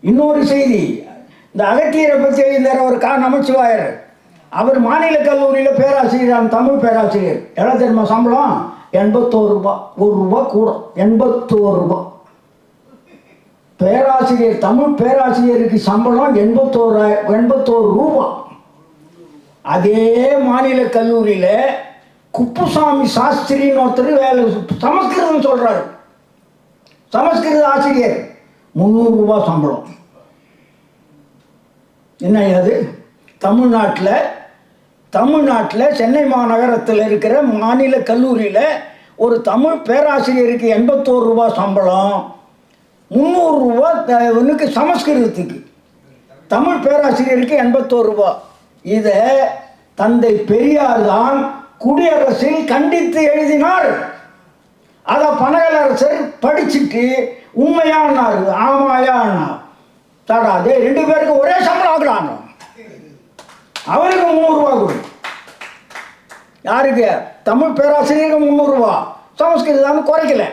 இன்னொரு செய்தி, இந்த அகத்தியரை பற்றி எழுந்தார் ஒரு நமச்சிவாயர். அவர் மாநில கல்லூரியில் பேராசிரியர், தமிழ் பேராசிரியர். எவ்வளோ தெரியுமா சம்பளம்? 81 ரூபா. ₹1 கூட. 81 ரூபா. பேராசிரியர், தமிழ் பேராசிரியருக்கு சம்பளம் 81 ரூபா. அதே மாநில கல்லூரியில் குப்புசாமி சாஸ்திரின்னு ஒருத்தர் வேலை, சமஸ்கிருதம் சொல்கிறார், சமஸ்கிருத ஆசிரியர், 300 ரூபா சம்பளம். என்ன அது? தமிழ்நாட்டில் சென்னை மாநகரத்தில் இருக்கிற மாநில கல்லூரியில் ஒரு தமிழ் பேராசிரியருக்கு 81 ரூபா சம்பளம், 300 ரூபா இவனுக்கு சமஸ்கிருதத்துக்கு. தமிழ் பேராசிரியருக்கு 81 ரூபா. இதை தந்தை பெரியார் தான் குடியரசில் கண்டித்து எழுதினார். அதை பனகலரசர் படிச்சுட்டு உண்மையானார், ஆமாயான்னா தடாதே 2 பேருக்கு ஒரே சம்பளம் ஆகலாங்க. அவருக்கு 300 ரூபா கொடு. யாருக்கு? தமிழ் பேராசிரியருக்கு 300 ரூபா, சமஸ்கிருதம் குறைக்கல.